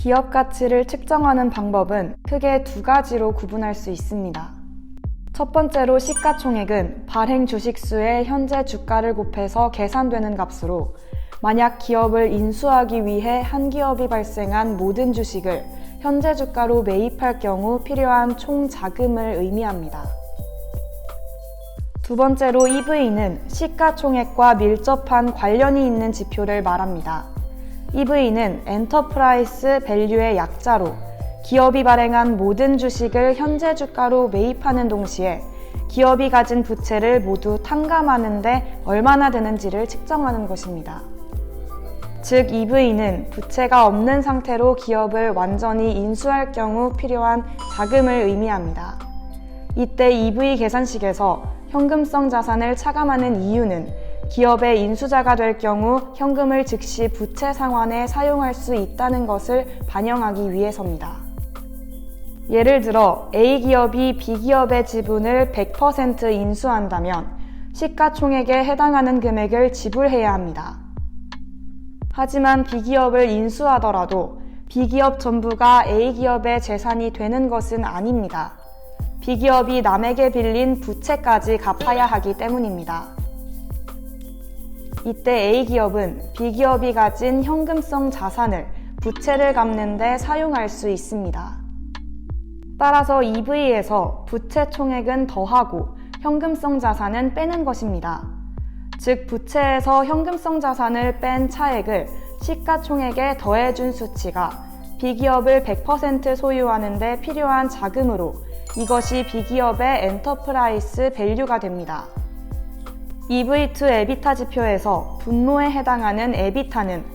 기업 가치를 측정하는 방법은 크게 두 가지로 구분할 수 있습니다. 첫 번째로 시가총액은 발행 주식수의 현재 주가를 곱해서 계산되는 값으로, 만약 기업을 인수하기 위해 한 기업이 발생한 모든 주식을 현재 주가로 매입할 경우 필요한 총 자금을 의미합니다. 두 번째로 EV는 시가총액과 밀접한 관련이 있는 지표를 말합니다. EV는 엔터프라이즈 밸류의 약자로, 기업이 발행한 모든 주식을 현재 주가로 매입하는 동시에 기업이 가진 부채를 모두 탕감하는데 얼마나 되는지를 측정하는 것입니다. 즉 EV는 부채가 없는 상태로 기업을 완전히 인수할 경우 필요한 자금을 의미합니다. 이때 EV 계산식에서 현금성 자산을 차감하는 이유는 기업의 인수자가 될 경우 현금을 즉시 부채 상환에 사용할 수 있다는 것을 반영하기 위해서입니다. 예를 들어 A기업이 B기업의 지분을 100% 인수한다면 시가총액에 해당하는 금액을 지불해야 합니다. 하지만 B기업을 인수하더라도 B기업 전부가 A기업의 재산이 되는 것은 아닙니다. B기업이 남에게 빌린 부채까지 갚아야 하기 때문입니다. 이때 A기업은 B기업이 가진 현금성 자산을 부채를 갚는 데 사용할 수 있습니다. 따라서 EV에서 부채 총액은 더하고 현금성 자산은 빼는 것입니다. 즉 부채에서 현금성 자산을 뺀 차액을 시가총액에 더해준 수치가 B기업을 100% 소유하는 데 필요한 자금으로, 이것이 B기업의 엔터프라이즈 밸류가 됩니다. EV to EBITDA 지표에서 분모에 해당하는 EBITDA는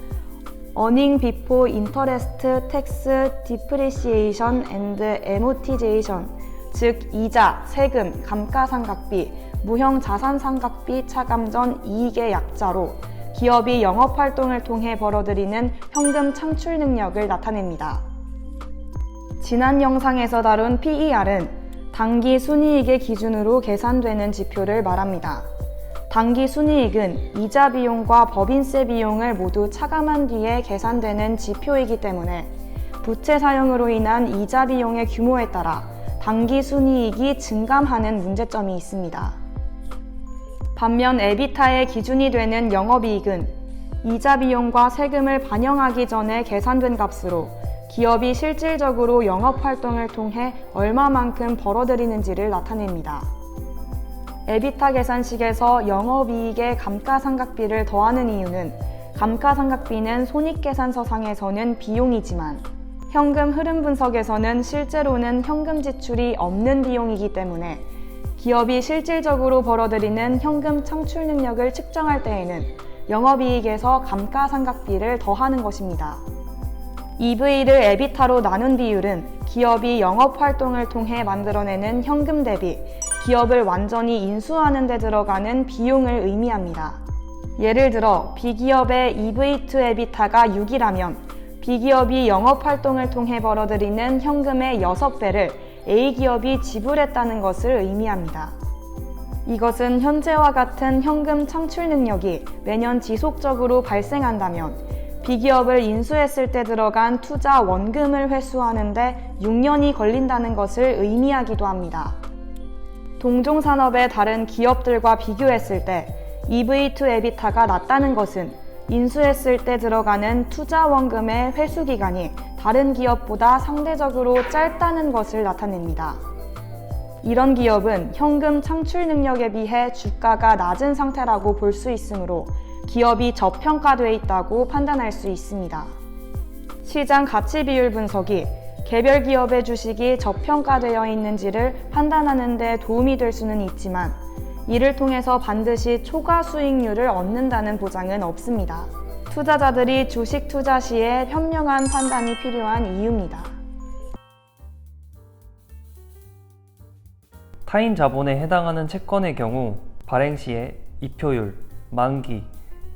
Earning Before Interest, Tax, Depreciation and Amortization, 즉 이자, 세금, 감가상각비, 무형자산상각비 차감 전 이익의 약자로 기업이 영업활동을 통해 벌어들이는 현금 창출 능력을 나타냅니다. 지난 영상에서 다룬 PER은 당기 순이익의 기준으로 계산되는 지표를 말합니다. 당기 순이익은 이자 비용과 법인세 비용을 모두 차감한 뒤에 계산되는 지표이기 때문에 부채 사용으로 인한 이자 비용의 규모에 따라 당기 순이익이 증감하는 문제점이 있습니다. 반면 에비타의 기준이 되는 영업이익은 이자 비용과 세금을 반영하기 전에 계산된 값으로 기업이 실질적으로 영업활동을 통해 얼마만큼 벌어들이는지를 나타냅니다. 에비타 계산식에서 영업이익에 감가상각비를 더하는 이유는 감가상각비는 손익계산서상에서는 비용이지만 현금 흐름 분석에서는 실제로는 현금 지출이 없는 비용이기 때문에 기업이 실질적으로 벌어들이는 현금 창출 능력을 측정할 때에는 영업이익에서 감가상각비를 더하는 것입니다. EV를 에비타로 나눈 비율은 기업이 영업활동을 통해 만들어내는 현금 대비 기업을 완전히 인수하는 데 들어가는 비용을 의미합니다. 예를 들어 B기업의 EV to EBITDA가 6이라면 B기업이 영업활동을 통해 벌어들이는 현금의 6배를 A기업이 지불했다는 것을 의미합니다. 이것은 현재와 같은 현금 창출 능력이 매년 지속적으로 발생한다면 B기업을 인수했을 때 들어간 투자 원금을 회수하는데 6년이 걸린다는 것을 의미하기도 합니다. 동종산업의 다른 기업들과 비교했을 때 EV to EBITDA가 낮다는 것은 인수했을 때 들어가는 투자 원금의 회수 기간이 다른 기업보다 상대적으로 짧다는 것을 나타냅니다. 이런 기업은 현금 창출 능력에 비해 주가가 낮은 상태라고 볼 수 있으므로 기업이 저평가되어 있다고 판단할 수 있습니다. 시장 가치 비율 분석이 개별 기업의 주식이 저평가되어 있는지를 판단하는 데 도움이 될 수는 있지만 이를 통해서 반드시 초과 수익률을 얻는다는 보장은 없습니다. 투자자들이 주식 투자 시에 현명한 판단이 필요한 이유입니다. 타인 자본에 해당하는 채권의 경우 발행 시에 이표율, 만기,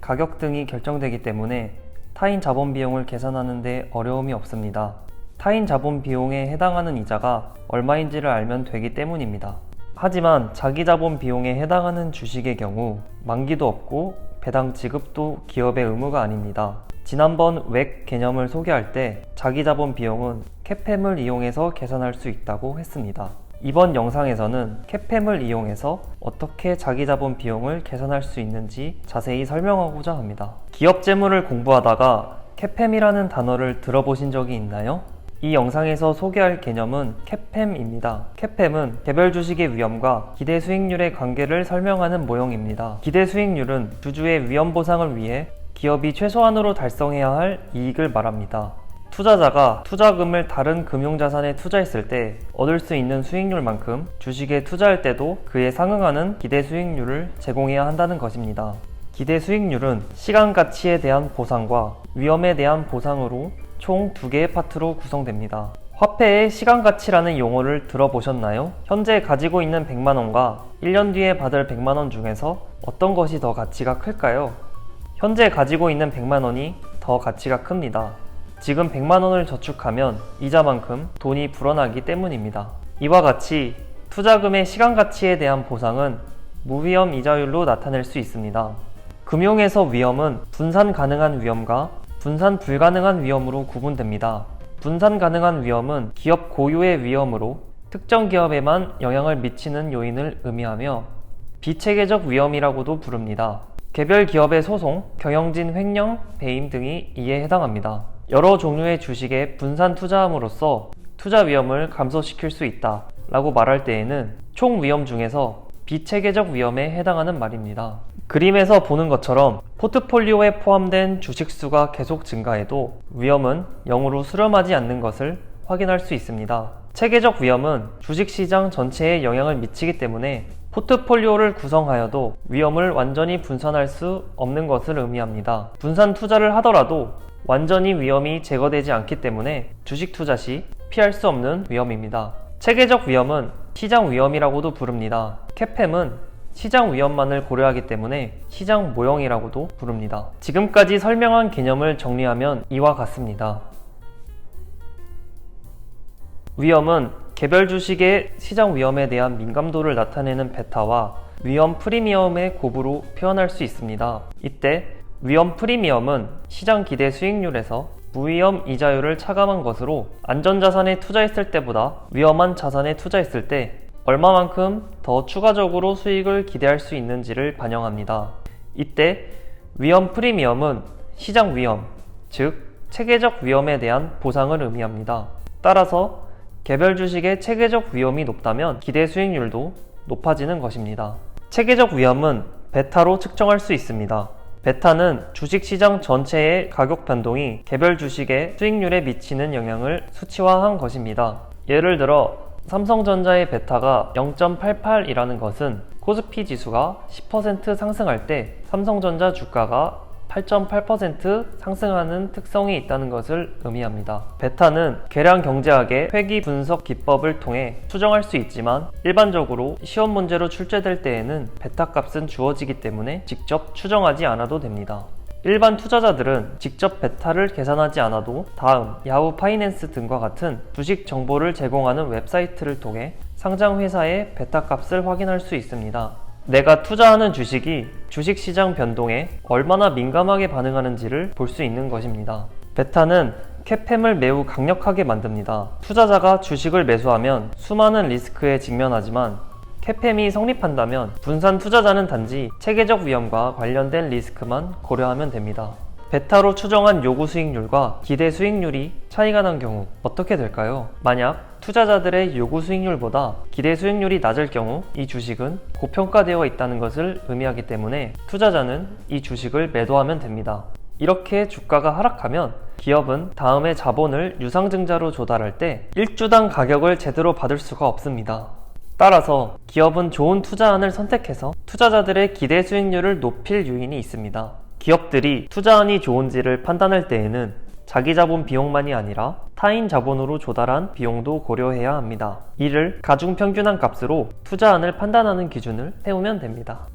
가격 등이 결정되기 때문에 타인 자본 비용을 계산하는 데 어려움이 없습니다. 타인 자본 비용에 해당하는 이자가 얼마인지를 알면 되기 때문입니다. 하지만 자기 자본 비용에 해당하는 주식의 경우 만기도 없고 배당 지급도 기업의 의무가 아닙니다. 지난번 웩 개념을 소개할 때 자기자본 비용은 CAPM을 이용해서 계산할 수 있다고 했습니다. 이번 영상에서는 CAPM을 이용해서 어떻게 자기자본 비용을 계산할 수 있는지 자세히 설명하고자 합니다. 기업 재무를 공부하다가 CAPM이라는 단어를 들어보신 적이 있나요? 이 영상에서 소개할 개념은 CAPM입니다. CAPM은 개별 주식의 위험과 기대 수익률의 관계를 설명하는 모형입니다. 기대 수익률은 주주의 위험 보상을 위해 기업이 최소한으로 달성해야 할 이익을 말합니다. 투자자가 투자금을 다른 금융자산에 투자했을 때 얻을 수 있는 수익률만큼 주식에 투자할 때도 그에 상응하는 기대 수익률을 제공해야 한다는 것입니다. 기대 수익률은 시간 가치에 대한 보상과 위험에 대한 보상으로 총 두 개의 파트로 구성됩니다. 화폐의 시간 가치라는 용어를 들어보셨나요? 현재 가지고 있는 100만 원과 1년 뒤에 받을 100만 원 중에서 어떤 것이 더 가치가 클까요? 현재 가지고 있는 100만 원이 더 가치가 큽니다. 지금 100만 원을 저축하면 이자만큼 돈이 불어나기 때문입니다. 이와 같이 투자금의 시간 가치에 대한 보상은 무위험 이자율로 나타낼 수 있습니다. 금융에서 위험은 분산 가능한 위험과 분산 불가능한 위험으로 구분됩니다. 분산 가능한 위험은 기업 고유의 위험으로 특정 기업에만 영향을 미치는 요인을 의미하며 비체계적 위험이라고도 부릅니다. 개별 기업의 소송, 경영진 횡령, 배임 등이 이에 해당합니다. 여러 종류의 주식에 분산 투자함으로써 투자 위험을 감소시킬 수 있다 라고 말할 때에는 총 위험 중에서 비체계적 위험에 해당하는 말입니다. 그림에서 보는 것처럼 포트폴리오에 포함된 주식 수가 계속 증가해도 위험은 0으로 수렴하지 않는 것을 확인할 수 있습니다. 체계적 위험은 주식시장 전체에 영향을 미치기 때문에 포트폴리오를 구성하여도 위험을 완전히 분산할 수 없는 것을 의미합니다. 분산 투자를 하더라도 완전히 위험이 제거되지 않기 때문에 주식 투자 시 피할 수 없는 위험입니다. 체계적 위험은 시장 위험이라고도 부릅니다. CAPM은 시장 위험만을 고려하기 때문에 시장 모형이라고도 부릅니다. 지금까지 설명한 개념을 정리하면 이와 같습니다. 위험은 개별 주식의 시장 위험에 대한 민감도를 나타내는 베타와 위험 프리미엄의 곱으로 표현할 수 있습니다. 이때 위험 프리미엄은 시장 기대 수익률에서 무위험 이자율을 차감한 것으로 안전자산에 투자했을 때보다 위험한 자산에 투자했을 때 얼마만큼 더 추가적으로 수익을 기대할 수 있는지를 반영합니다. 이때 위험 프리미엄은 시장 위험, 즉 체계적 위험에 대한 보상을 의미합니다. 따라서 개별 주식의 체계적 위험이 높다면 기대 수익률도 높아지는 것입니다. 체계적 위험은 베타로 측정할 수 있습니다. 베타는 주식시장 전체의 가격 변동이 개별 주식의 수익률에 미치는 영향을 수치화한 것입니다. 예를 들어 삼성전자의 베타가 0.88이라는 것은 코스피 지수가 10% 상승할 때 삼성전자 주가가 8.8% 상승하는 특성이 있다는 것을 의미합니다. 베타는 계량 경제학의 회귀 분석 기법을 통해 추정할 수 있지만 일반적으로 시험 문제로 출제될 때에는 베타 값은 주어지기 때문에 직접 추정하지 않아도 됩니다. 일반 투자자들은 직접 베타를 계산하지 않아도 다음 야후 파이낸스 등과 같은 주식 정보를 제공하는 웹사이트를 통해 상장 회사의 베타 값을 확인할 수 있습니다. 내가 투자하는 주식이 주식시장 변동에 얼마나 민감하게 반응하는지를 볼 수 있는 것입니다. 베타는 CAPM을 매우 강력하게 만듭니다. 투자자가 주식을 매수하면 수많은 리스크에 직면하지만 CAPM이 성립한다면 분산 투자자는 단지 체계적 위험과 관련된 리스크만 고려하면 됩니다. 베타로 추정한 요구 수익률과 기대 수익률이 차이가 난 경우 어떻게 될까요? 만약 투자자들의 요구 수익률보다 기대 수익률이 낮을 경우 이 주식은 고평가되어 있다는 것을 의미하기 때문에 투자자는 이 주식을 매도하면 됩니다. 이렇게 주가가 하락하면 기업은 다음에 자본을 유상증자로 조달할 때 1주당 가격을 제대로 받을 수가 없습니다. 따라서 기업은 좋은 투자안을 선택해서 투자자들의 기대 수익률을 높일 요인이 있습니다. 기업들이 투자안이 좋은지를 판단할 때에는 자기 자본 비용만이 아니라 타인 자본으로 조달한 비용도 고려해야 합니다. 이를 가중평균한 값으로 투자안을 판단하는 기준을 세우면 됩니다.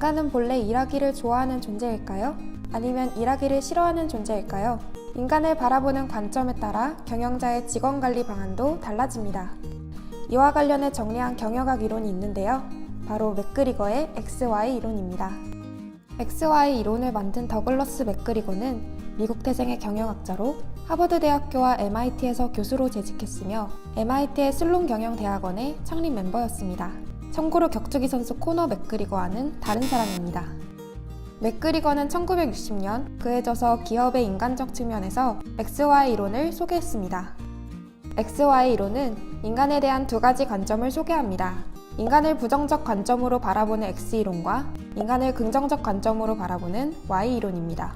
인간은 본래 일하기를 좋아하는 존재일까요? 아니면 일하기를 싫어하는 존재일까요? 인간을 바라보는 관점에 따라 경영자의 직원관리 방안도 달라집니다. 이와 관련해 정리한 경영학 이론이 있는데요. 바로 맥그리거의 XY 이론입니다. XY 이론을 만든 더글러스 맥그리거는 미국 태생의 경영학자로 하버드 대학교와 MIT에서 교수로 재직했으며 MIT의 슬론 경영대학원의 창립 멤버였습니다. 참고로 격투기 선수 코너 맥그리거와는 다른 사람입니다. 맥그리거는 1960년 그에 져서 기업의 인간적 측면에서 XY 이론을 소개했습니다. XY 이론은 인간에 대한 두 가지 관점을 소개합니다. 인간을 부정적 관점으로 바라보는 X이론과 인간을 긍정적 관점으로 바라보는 Y이론입니다.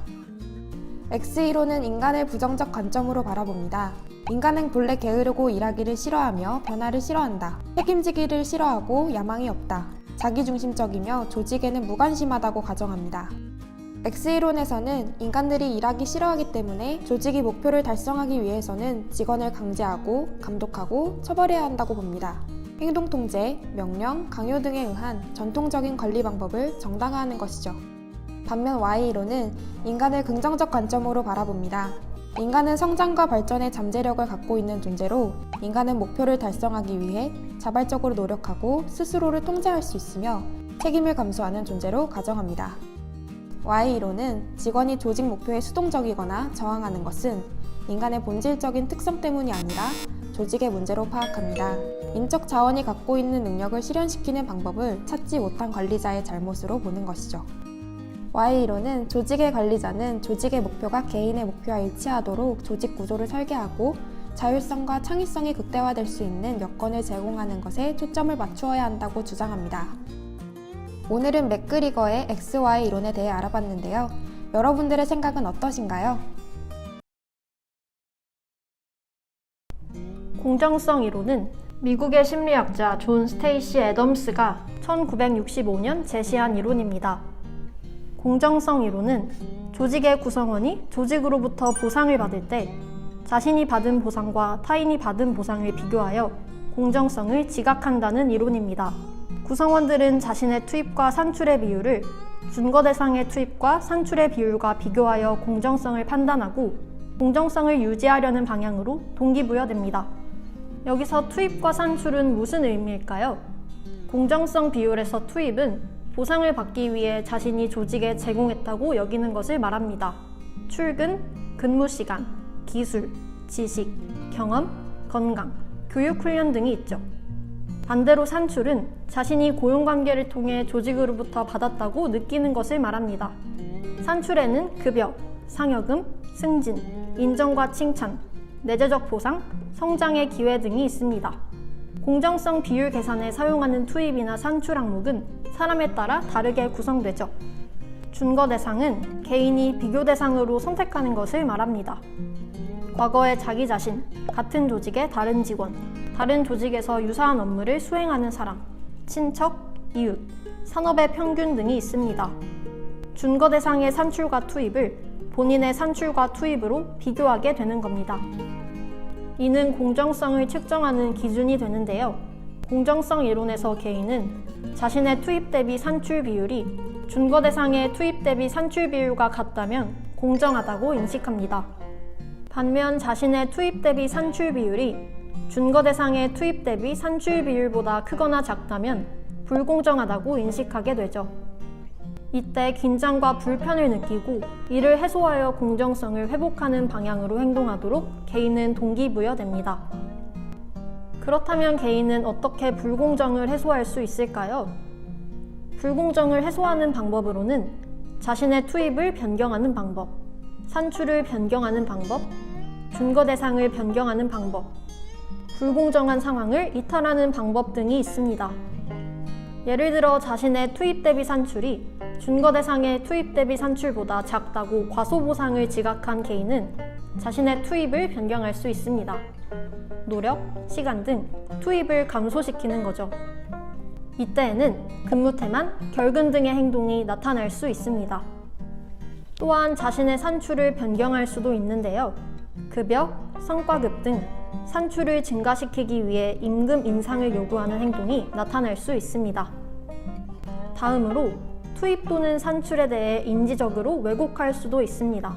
X이론은 인간을 부정적 관점으로 바라봅니다. 인간은 본래 게으르고 일하기를 싫어하며 변화를 싫어한다. 책임지기를 싫어하고 야망이 없다. 자기중심적이며 조직에는 무관심하다고 가정합니다. X이론에서는 인간들이 일하기 싫어하기 때문에 조직이 목표를 달성하기 위해서는 직원을 강제하고 감독하고 처벌해야 한다고 봅니다. 행동통제, 명령, 강요 등에 의한 전통적인 관리 방법을 정당화하는 것이죠. 반면 Y이론은 인간을 긍정적 관점으로 바라봅니다. 인간은 성장과 발전의 잠재력을 갖고 있는 존재로 인간은 목표를 달성하기 위해 자발적으로 노력하고 스스로를 통제할 수 있으며 책임을 감수하는 존재로 가정합니다. Y이론은 직원이 조직 목표에 수동적이거나 저항하는 것은 인간의 본질적인 특성 때문이 아니라 조직의 문제로 파악합니다. 인적 자원이 갖고 있는 능력을 실현시키는 방법을 찾지 못한 관리자의 잘못으로 보는 것이죠. Y이론은 조직의 관리자는 조직의 목표가 개인의 목표와 일치하도록 조직 구조를 설계하고 자율성과 창의성이 극대화될 수 있는 여건을 제공하는 것에 초점을 맞추어야 한다고 주장합니다. 오늘은 맥그리거의 XY 이론에 대해 알아봤는데요. 여러분들의 생각은 어떠신가요? 공정성 이론은 미국의 심리학자 존 스테이시 애덤스가 1965년 제시한 이론입니다. 공정성 이론은 조직의 구성원이 조직으로부터 보상을 받을 때 자신이 받은 보상과 타인이 받은 보상을 비교하여 공정성을 지각한다는 이론입니다. 구성원들은 자신의 투입과 산출의 비율을 준거 대상의 투입과 산출의 비율과 비교하여 공정성을 판단하고 공정성을 유지하려는 방향으로 동기부여됩니다. 여기서 투입과 산출은 무슨 의미일까요? 공정성 비율에서 투입은 보상을 받기 위해 자신이 조직에 제공했다고 여기는 것을 말합니다. 출근, 근무 시간, 기술, 지식, 경험, 건강, 교육 훈련 등이 있죠. 반대로 산출은 자신이 고용관계를 통해 조직으로부터 받았다고 느끼는 것을 말합니다. 산출에는 급여, 상여금, 승진, 인정과 칭찬, 내재적 보상, 성장의 기회 등이 있습니다. 공정성 비율 계산에 사용하는 투입이나 산출 항목은 사람에 따라 다르게 구성되죠. 준거 대상은 개인이 비교 대상으로 선택하는 것을 말합니다. 과거의 자기 자신, 같은 조직의 다른 직원, 다른 조직에서 유사한 업무를 수행하는 사람, 친척, 이웃, 산업의 평균 등이 있습니다. 준거 대상의 산출과 투입을 본인의 산출과 투입으로 비교하게 되는 겁니다. 이는 공정성을 측정하는 기준이 되는데요. 공정성 이론에서 개인은 자신의 투입 대비 산출 비율이 준거 대상의 투입 대비 산출 비율과 같다면 공정하다고 인식합니다. 반면 자신의 투입 대비 산출 비율이 준거 대상의 투입 대비 산출 비율보다 크거나 작다면 불공정하다고 인식하게 되죠. 이때 긴장과 불편을 느끼고 이를 해소하여 공정성을 회복하는 방향으로 행동하도록 개인은 동기부여됩니다. 그렇다면 개인은 어떻게 불공정을 해소할 수 있을까요? 불공정을 해소하는 방법으로는 자신의 투입을 변경하는 방법, 산출을 변경하는 방법, 준거 대상을 변경하는 방법, 불공정한 상황을 이탈하는 방법 등이 있습니다. 예를 들어 자신의 투입 대비 산출이 준거 대상의 투입 대비 산출보다 작다고 과소보상을 지각한 개인은 자신의 투입을 변경할 수 있습니다. 노력, 시간 등 투입을 감소시키는 거죠. 이때에는 근무 태만, 결근 등의 행동이 나타날 수 있습니다. 또한 자신의 산출을 변경할 수도 있는데요. 급여, 성과급 등 산출을 증가시키기 위해 임금 인상을 요구하는 행동이 나타날 수 있습니다. 다음으로 투입 또는 산출에 대해 인지적으로 왜곡할 수도 있습니다.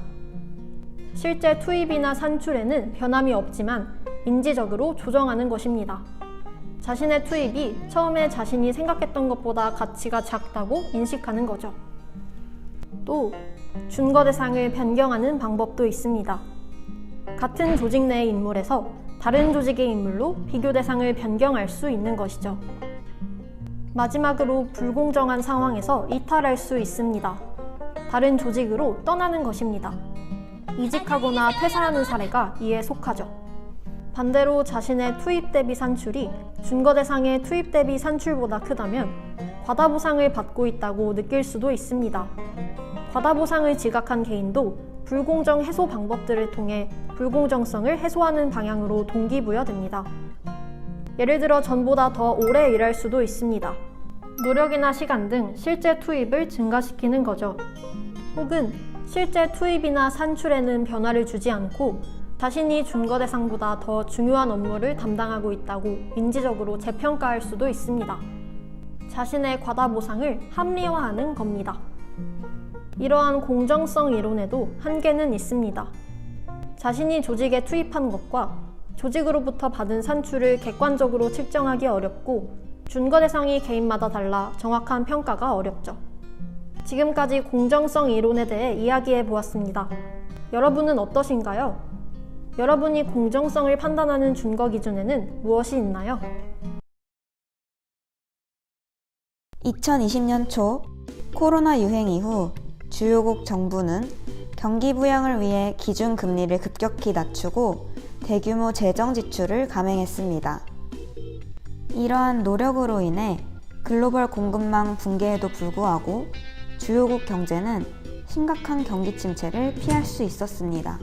실제 투입이나 산출에는 변함이 없지만 인지적으로 조정하는 것입니다. 자신의 투입이 처음에 자신이 생각했던 것보다 가치가 작다고 인식하는 거죠. 또 준거 대상을 변경하는 방법도 있습니다. 같은 조직 내의 인물에서 다른 조직의 인물로 비교 대상을 변경할 수 있는 것이죠. 마지막으로 불공정한 상황에서 이탈할 수 있습니다. 다른 조직으로 떠나는 것입니다. 이직하거나 퇴사하는 사례가 이에 속하죠. 반대로 자신의 투입 대비 산출이 준거 대상의 투입 대비 산출보다 크다면 과다보상을 받고 있다고 느낄 수도 있습니다. 과다보상을 지각한 개인도 불공정 해소 방법들을 통해 불공정성을 해소하는 방향으로 동기부여됩니다. 예를 들어 전보다 더 오래 일할 수도 있습니다. 노력이나 시간 등 실제 투입을 증가시키는 거죠. 혹은 실제 투입이나 산출에는 변화를 주지 않고 자신이 준거 대상보다 더 중요한 업무를 담당하고 있다고 인지적으로 재평가할 수도 있습니다. 자신의 과다보상을 합리화하는 겁니다. 이러한 공정성 이론에도 한계는 있습니다. 자신이 조직에 투입한 것과 조직으로부터 받은 산출을 객관적으로 측정하기 어렵고 준거 대상이 개인마다 달라 정확한 평가가 어렵죠. 지금까지 공정성 이론에 대해 이야기해 보았습니다. 여러분은 어떠신가요? 여러분이 공정성을 판단하는 준거 기준에는 무엇이 있나요? 2020년 초 코로나 유행 이후 주요국 정부는 경기 부양을 위해 기준 금리를 급격히 낮추고 대규모 재정 지출을 감행했습니다. 이러한 노력으로 인해 글로벌 공급망 붕괴에도 불구하고 주요국 경제는 심각한 경기 침체를 피할 수 있었습니다.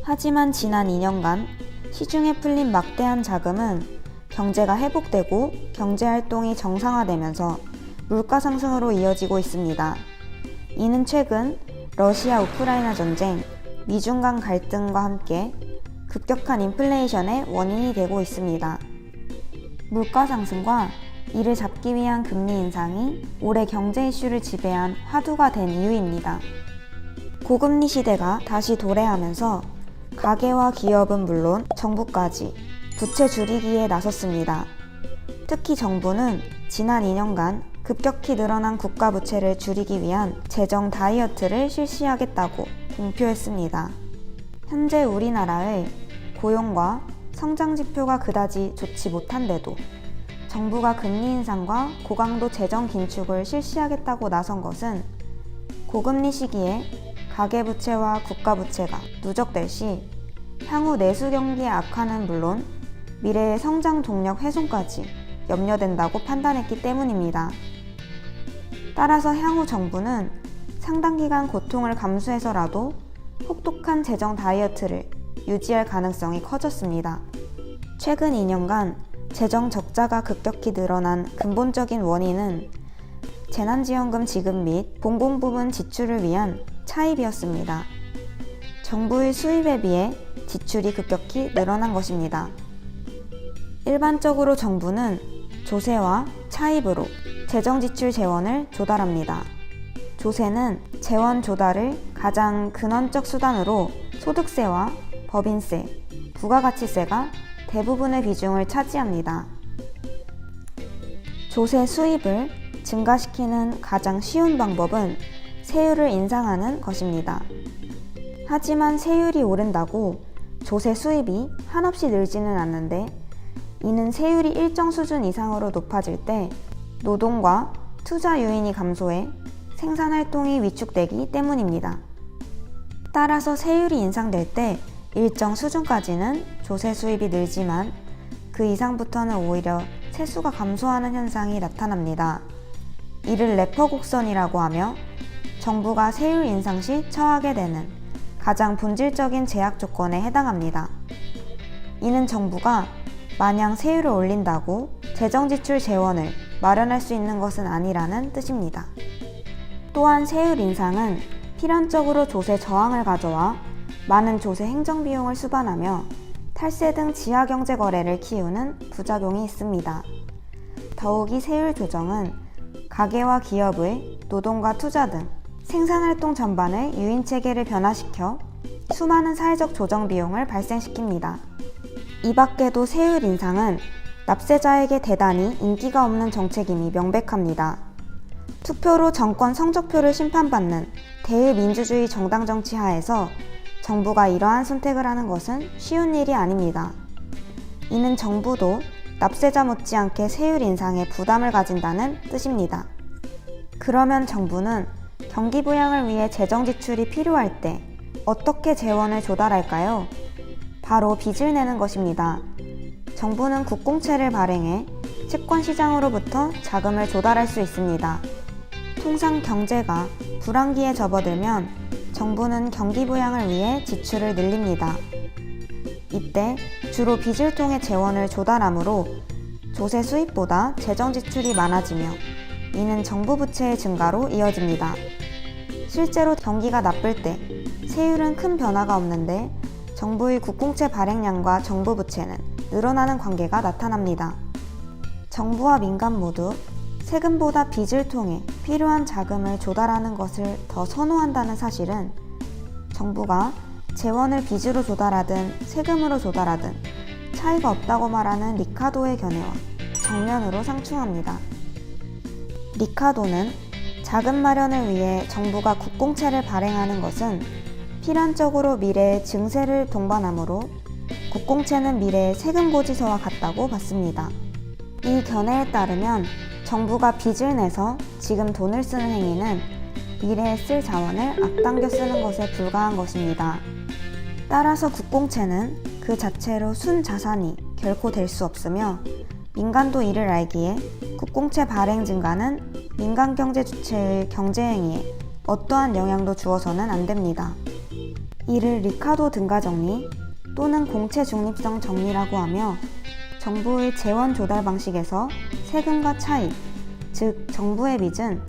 하지만 지난 2년간 시중에 풀린 막대한 자금은 경제가 회복되고 경제활동이 정상화되면서 물가 상승으로 이어지고 있습니다. 이는 최근 러시아 우크라이나 전쟁, 미중 간 갈등과 함께 급격한 인플레이션의 원인이 되고 있습니다. 물가 상승과 이를 잡기 위한 금리 인상이 올해 경제 이슈를 지배한 화두가 된 이유입니다. 고금리 시대가 다시 도래하면서 가계와 기업은 물론 정부까지 부채 줄이기에 나섰습니다. 특히 정부는 지난 2년간 급격히 늘어난 국가 부채를 줄이기 위한 재정 다이어트를 실시하겠다고 공표했습니다. 현재 우리나라의 고용과 성장 지표가 그다지 좋지 못한데도 정부가 금리 인상과 고강도 재정 긴축을 실시하겠다고 나선 것은 고금리 시기에 가계부채와 국가부채가 누적될 시 향후 내수 경기의 악화는 물론 미래의 성장 동력 훼손까지 염려된다고 판단했기 때문입니다. 따라서 향후 정부는 상당 기간 고통을 감수해서라도 혹독한 재정 다이어트를 유지할 가능성이 커졌습니다. 최근 2년간 재정 적자가 급격히 늘어난 근본적인 원인은 재난지원금 지급 및 공공부문 지출을 위한 차입이었습니다. 정부의 수입에 비해 지출이 급격히 늘어난 것입니다. 일반적으로 정부는 조세와 차입으로 재정지출 재원을 조달합니다. 조세는 재원 조달을 가장 근원적 수단으로 소득세와 법인세, 부가가치세가 대부분의 비중을 차지합니다. 조세 수입을 증가시키는 가장 쉬운 방법은 세율을 인상하는 것입니다. 하지만 세율이 오른다고 조세 수입이 한없이 늘지는 않는데 이는 세율이 일정 수준 이상으로 높아질 때 노동과 투자 유인이 감소해 생산활동이 위축되기 때문입니다. 따라서 세율이 인상될 때 일정 수준까지는 조세 수입이 늘지만 그 이상부터는 오히려 세수가 감소하는 현상이 나타납니다. 이를 레퍼 곡선이라고 하며 정부가 세율 인상 시 처하게 되는 가장 본질적인 제약 조건에 해당합니다. 이는 정부가 마냥 세율을 올린다고 재정지출 재원을 마련할 수 있는 것은 아니라는 뜻입니다. 또한 세율 인상은 필연적으로 조세 저항을 가져와 많은 조세 행정비용을 수반하며 탈세 등 지하경제 거래를 키우는 부작용이 있습니다. 더욱이 세율 조정은 가계와 기업의 노동과 투자 등 생산활동 전반의 유인체계를 변화시켜 수많은 사회적 조정 비용을 발생시킵니다. 이 밖에도 세율 인상은 납세자에게 대단히 인기가 없는 정책임이 명백합니다. 투표로 정권 성적표를 심판받는 대의민주주의 정당 정치 하에서 정부가 이러한 선택을 하는 것은 쉬운 일이 아닙니다. 이는 정부도 납세자 못지않게 세율 인상에 부담을 가진다는 뜻입니다. 그러면 정부는 경기 부양을 위해 재정 지출이 필요할 때 어떻게 재원을 조달할까요? 바로 빚을 내는 것입니다. 정부는 국공채를 발행해 채권 시장으로부터 자금을 조달할 수 있습니다. 통상 경제가 불황기에 접어들면 정부는 경기 부양을 위해 지출을 늘립니다. 이때 주로 빚을 통해 재원을 조달하므로 조세 수입보다 재정 지출이 많아지며 이는 정부 부채의 증가로 이어집니다. 실제로 경기가 나쁠 때 세율은 큰 변화가 없는데 정부의 국공채 발행량과 정부 부채는 늘어나는 관계가 나타납니다. 정부와 민간 모두 세금보다 빚을 통해 필요한 자금을 조달하는 것을 더 선호한다는 사실은 정부가 재원을 빚으로 조달하든 세금으로 조달하든 차이가 없다고 말하는 리카도의 견해와 정면으로 상충합니다. 리카도는 자금 마련을 위해 정부가 국공채를 발행하는 것은 필연적으로 미래의 증세를 동반하므로 국공채는 미래의 세금 고지서와 같다고 봤습니다. 이 견해에 따르면 정부가 빚을 내서 지금 돈을 쓰는 행위는 미래에 쓸 자원을 앞당겨 쓰는 것에 불과한 것입니다. 따라서 국공채는 그 자체로 순자산이 결코 될 수 없으며 민간도 이를 알기에 국공채 발행 증가는 민간 경제 주체의 경제 행위에 어떠한 영향도 주어서는 안 됩니다. 이를 리카도 등가 정리 또는 공채 중립성 정리라고 하며 정부의 재원 조달 방식에서 세금과 차이, 즉 정부의 빚은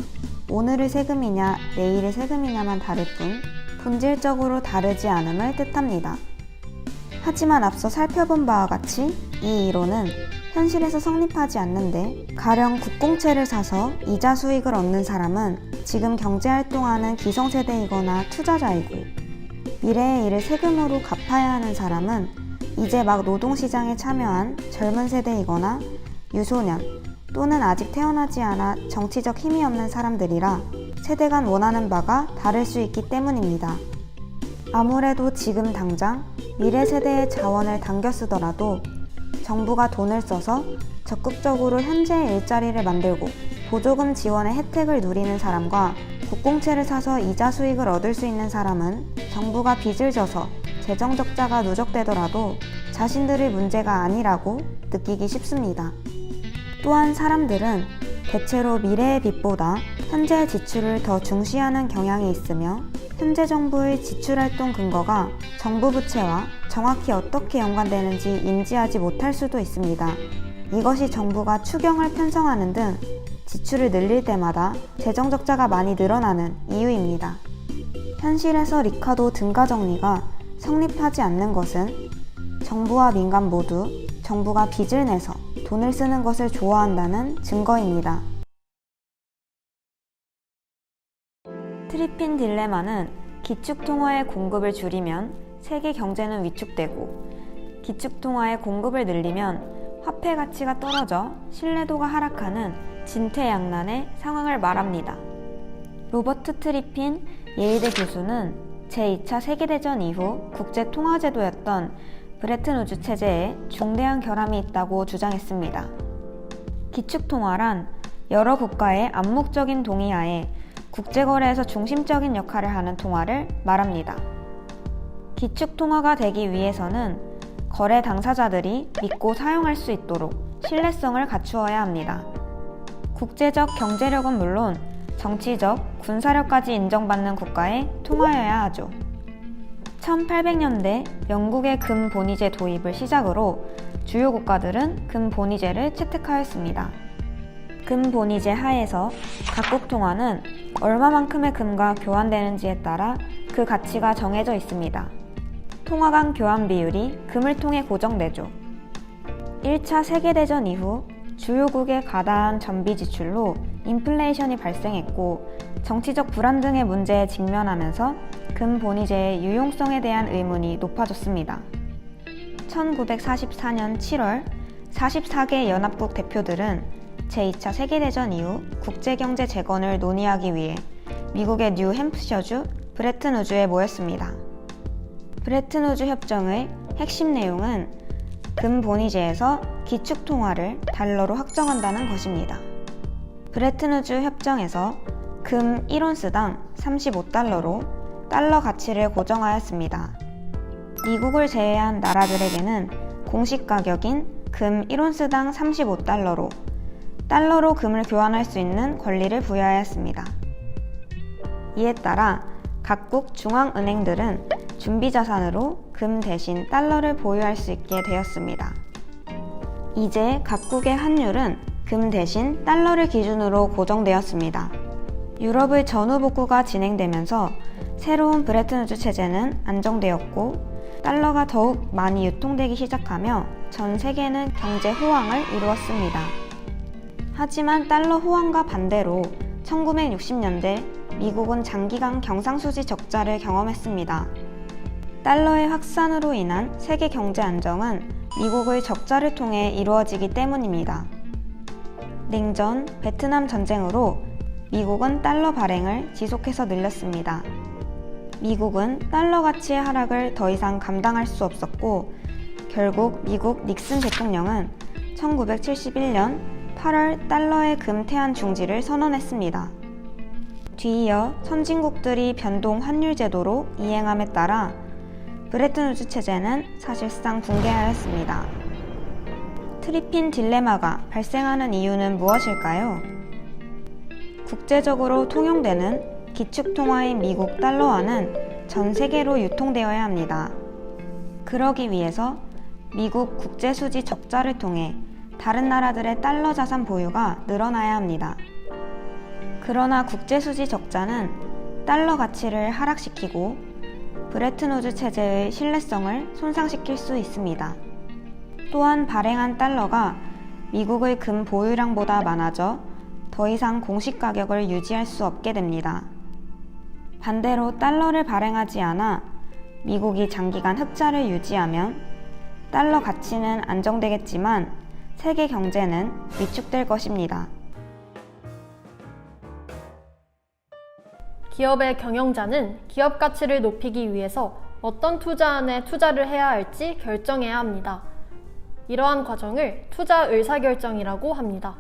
오늘의 세금이냐 내일의 세금이냐만 다를 뿐 본질적으로 다르지 않음을 뜻합니다. 하지만 앞서 살펴본 바와 같이 이 이론은 현실에서 성립하지 않는데 가령 국공채를 사서 이자 수익을 얻는 사람은 지금 경제활동하는 기성세대이거나 투자자이고 미래의 일을 세금으로 갚아야 하는 사람은 이제 막 노동시장에 참여한 젊은 세대이거나 유소년 또는 아직 태어나지 않아 정치적 힘이 없는 사람들이라 세대 간 원하는 바가 다를 수 있기 때문입니다. 아무래도 지금 당장 미래 세대의 자원을 당겨 쓰더라도 정부가 돈을 써서 적극적으로 현재의 일자리를 만들고 보조금 지원의 혜택을 누리는 사람과 국공채를 사서 이자 수익을 얻을 수 있는 사람은 정부가 빚을 져서 재정 적자가 누적되더라도 자신들의 문제가 아니라고 느끼기 쉽습니다. 또한 사람들은 대체로 미래의 빚보다 현재의 지출을 더 중시하는 경향이 있으며 현재 정부의 지출활동 근거가 정부 부채와 정확히 어떻게 연관되는지 인지하지 못할 수도 있습니다. 이것이 정부가 추경을 편성하는 등 지출을 늘릴 때마다 재정 적자가 많이 늘어나는 이유입니다. 현실에서 리카도 등가 정리가 성립하지 않는 것은 정부와 민간 모두 정부가 빚을 내서 돈을 쓰는 것을 좋아한다는 증거입니다. 트리핀 딜레마는 기축통화의 공급을 줄이면 세계 경제는 위축되고 기축통화의 공급을 늘리면 화폐 가치가 떨어져 신뢰도가 하락하는 진퇴양난의 상황을 말합니다. 로버트 트리핀 예일대 교수는 제2차 세계대전 이후 국제통화제도였던 브레튼-우즈 체제에 중대한 결함이 있다고 주장했습니다. 기축통화란 여러 국가의 암묵적인 동의하에 국제거래에서 중심적인 역할을 하는 통화를 말합니다. 기축통화가 되기 위해서는 거래 당사자들이 믿고 사용할 수 있도록 신뢰성을 갖추어야 합니다. 국제적 경제력은 물론 정치적, 군사력까지 인정받는 국가에 통하여야 하죠. 1800년대 영국의 금 본위제 도입을 시작으로 주요 국가들은 금 본위제를 채택하였습니다. 금 본위제 하에서 각국 통화는 얼마만큼의 금과 교환되는지에 따라 그 가치가 정해져 있습니다. 통화 간 교환 비율이 금을 통해 고정되죠. 1차 세계대전 이후 주요국의 과다한 전비 지출로 인플레이션이 발생했고 정치적 불안 등의 문제에 직면하면서 금 본위제의 유용성에 대한 의문이 높아졌습니다. 1944년 7월 44개 연합국 대표들은 제2차 세계대전 이후 국제경제 재건을 논의하기 위해 미국의 뉴햄프셔주 브레튼우즈에 모였습니다. 브레튼우즈 협정의 핵심 내용은 금 본위제에서 기축통화를 달러로 확정한다는 것입니다. 브레튼우즈 협정에서 금 1온스당 35달러로 달러 가치를 고정하였습니다. 미국을 제외한 나라들에게는 공식 가격인 금 1온스당 35달러로 달러로 금을 교환할 수 있는 권리를 부여하였습니다. 이에 따라 각국 중앙은행들은 준비자산으로 금 대신 달러를 보유할 수 있게 되었습니다. 이제 각국의 환율은 금 대신 달러를 기준으로 고정되었습니다. 유럽의 전후복구가 진행되면서 새로운 브레튼우즈 체제는 안정되었고 달러가 더욱 많이 유통되기 시작하며 전 세계는 경제 호황을 이루었습니다. 하지만 달러 호황과 반대로 1960년대 미국은 장기간 경상수지 적자를 경험했습니다. 달러의 확산으로 인한 세계 경제 안정은 미국의 적자를 통해 이루어지기 때문입니다. 냉전, 베트남 전쟁으로 미국은 달러 발행을 지속해서 늘렸습니다. 미국은 달러 가치의 하락을 더 이상 감당할 수 없었고 결국 미국 닉슨 대통령은 1971년 8월 달러의 금 태안 중지를 선언했습니다. 뒤이어 선진국들이 변동 환율 제도로 이행함에 따라 브레튼우즈 체제는 사실상 붕괴하였습니다. 트리핀 딜레마가 발생하는 이유는 무엇일까요? 국제적으로 통용되는 기축통화인 미국 달러화는 전 세계로 유통되어야 합니다. 그러기 위해서 미국 국제수지 적자를 통해 다른 나라들의 달러 자산 보유가 늘어나야 합니다. 그러나 국제수지 적자는 달러 가치를 하락시키고 브레튼우즈 체제의 신뢰성을 손상시킬 수 있습니다. 또한 발행한 달러가 미국의 금 보유량보다 많아져 더 이상 공식 가격을 유지할 수 없게 됩니다. 반대로 달러를 발행하지 않아 미국이 장기간 흑자를 유지하면 달러 가치는 안정되겠지만 세계 경제는 위축될 것입니다. 기업의 경영자는 기업 가치를 높이기 위해서 어떤 투자안에 투자를 해야 할지 결정해야 합니다. 이러한 과정을 투자 의사결정이라고 합니다.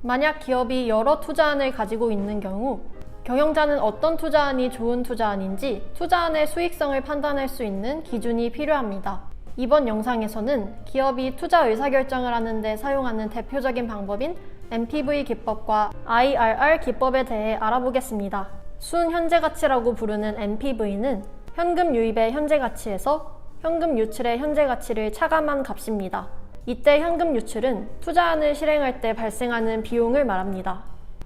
만약 기업이 여러 투자안을 가지고 있는 경우 경영자는 어떤 투자안이 좋은 투자안인지 투자안의 수익성을 판단할 수 있는 기준이 필요합니다. 이번 영상에서는 기업이 투자 의사결정을 하는 데 사용하는 대표적인 방법인 NPV 기법과 IRR 기법에 대해 알아보겠습니다. 순 현재가치라고 부르는 NPV는 현금 유입의 현재가치에서 현금 유출의 현재가치를 차감한 값입니다. 이때 현금 유출은 투자안을 실행할 때 발생하는 비용을 말합니다.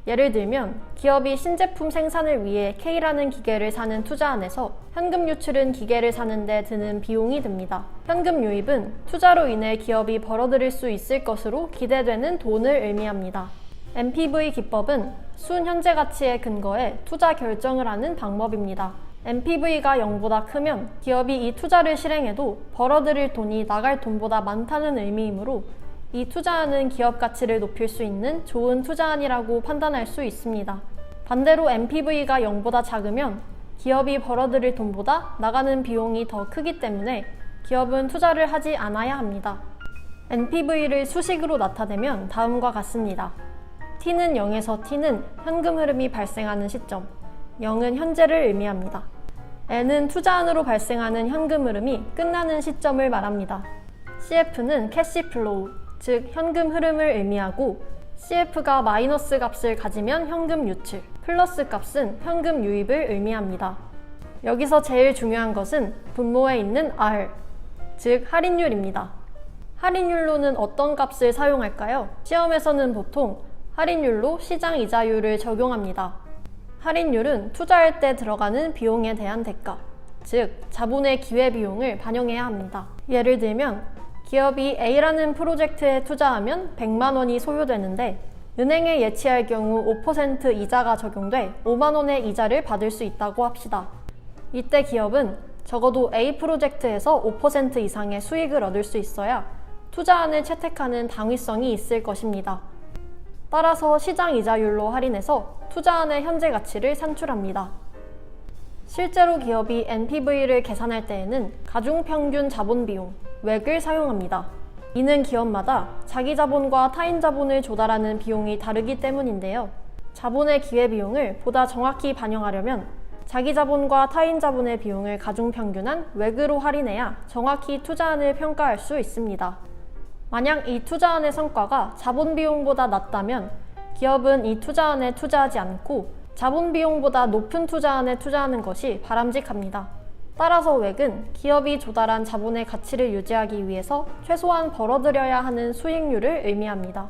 예를 들면 기업이 신제품 생산을 위해 K라는 기계를 사는 투자안에서 현금 유출은 기계를 사는 데 드는 비용이 듭니다. 현금 유입은 투자로 인해 기업이 벌어들일 수 있을 것으로 기대되는 돈을 의미합니다. NPV 기법은 순 현재가치에 근거해 투자 결정을 하는 방법입니다. NPV가 0보다 크면 기업이 이 투자를 실행해도 벌어들일 돈이 나갈 돈보다 많다는 의미이므로 이 투자안은 기업 가치를 높일 수 있는 좋은 투자안이라고 판단할 수 있습니다. 반대로 NPV가 0보다 작으면 기업이 벌어들일 돈보다 나가는 비용이 더 크기 때문에 기업은 투자를 하지 않아야 합니다. NPV를 수식으로 나타내면 다음과 같습니다. T는 0에서 T는 현금 흐름이 발생하는 시점, 0은 현재를 의미합니다. N은 투자안으로 발생하는 현금 흐름이 끝나는 시점을 말합니다. CF는 캐시 플로우, 즉 현금 흐름을 의미하고 CF가 마이너스 값을 가지면 현금 유출, 플러스 값은 현금 유입을 의미합니다. 여기서 제일 중요한 것은 분모에 있는 R, 즉 할인율입니다. 할인율로는 어떤 값을 사용할까요? 시험에서는 보통 할인율로 시장 이자율을 적용합니다. 할인율은 투자할 때 들어가는 비용에 대한 대가, 즉 자본의 기회비용을 반영해야 합니다. 예를 들면 기업이 A라는 프로젝트에 투자하면 100만 원이 소요되는데 은행에 예치할 경우 5% 이자가 적용돼 5만 원의 이자를 받을 수 있다고 합시다. 이때 기업은 적어도 A 프로젝트에서 5% 이상의 수익을 얻을 수 있어야 투자안을 채택하는 당위성이 있을 것입니다. 따라서 시장 이자율로 할인해서 투자안의 현재 가치를 산출합니다. 실제로 기업이 NPV를 계산할 때에는 가중평균 자본비용, 웩을 사용합니다. 이는 기업마다 자기 자본과 타인 자본을 조달하는 비용이 다르기 때문인데요. 자본의 기회비용을 보다 정확히 반영하려면 자기 자본과 타인 자본의 비용을 가중평균한 웩으로 할인해야 정확히 투자안을 평가할 수 있습니다. 만약 이 투자안의 성과가 자본 비용보다 낮다면 기업은 이 투자안에 투자하지 않고 자본 비용보다 높은 투자안에 투자하는 것이 바람직합니다. 따라서 웩은 기업이 조달한 자본의 가치를 유지하기 위해서 최소한 벌어들여야 하는 수익률을 의미합니다.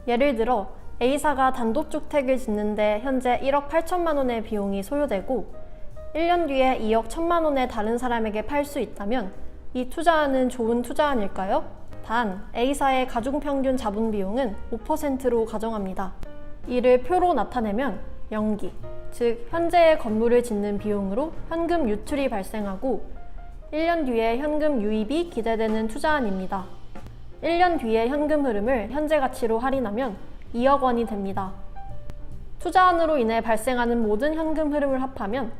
예를 들어 A사가 단독주택을 짓는데 현재 1억 8천만 원의 비용이 소요되고 1년 뒤에 2억 1천만 원에 다른 사람에게 팔 수 있다면 이 투자안은 좋은 투자안일까요? 단 A사의 가중평균 자본 비용은 5%로 가정합니다. 이를 표로 나타내면 연기, 즉 현재의 건물을 짓는 비용으로 현금 유출이 발생하고 1년 뒤에 현금 유입이 기대되는 투자안입니다. 1년 뒤의 현금 흐름을 현재 가치로 할인하면 2억 원이 됩니다. 투자안으로 인해 발생하는 모든 현금 흐름을 합하면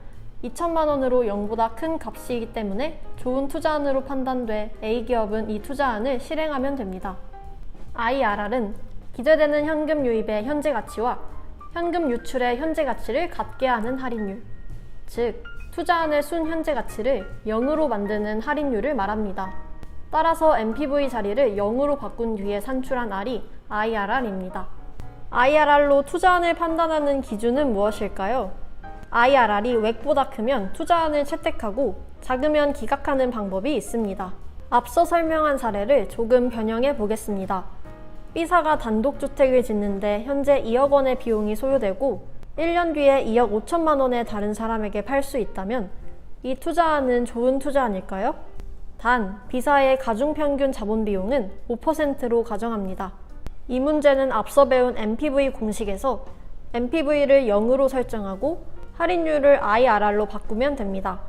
2천만 원으로 0보다 큰 값이기 때문에 좋은 투자안으로 판단돼 A기업은 이 투자안을 실행하면 됩니다. IRR은 기대되는 현금 유입의 현재 가치와 현금 유출의 현재 가치를 같게 하는 할인율, 즉 투자안의 순 현재 가치를 0으로 만드는 할인율을 말합니다. 따라서 NPV 자리를 0으로 바꾼 뒤에 산출한 R이 IRR입니다. IRR로 투자안을 판단하는 기준은 무엇일까요? IRR이 웩보다 크면 투자안을 채택하고 작으면 기각하는 방법이 있습니다. 앞서 설명한 사례를 조금 변형해 보겠습니다. B사가 단독주택을 짓는데 현재 2억 원의 비용이 소요되고 1년 뒤에 2억 5천만 원에 다른 사람에게 팔 수 있다면 이 투자안은 좋은 투자안일까요? 단, B사의 가중평균 자본비용은 5%로 가정합니다. 이 문제는 앞서 배운 NPV 공식에서 NPV를 0으로 설정하고 할인율을 IRR로 바꾸면 됩니다.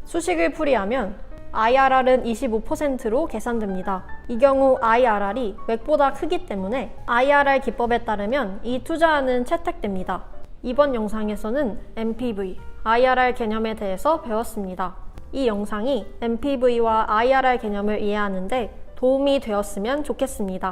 수식을 풀이하면 IRR은 25%로 계산됩니다. 이 경우 IRR이 웩보다 크기 때문에 IRR 기법에 따르면 이 투자안은 채택됩니다. 이번 영상에서는 NPV, IRR 개념에 대해서 배웠습니다. 이 영상이 NPV와 IRR 개념을 이해하는 데 도움이 되었으면 좋겠습니다.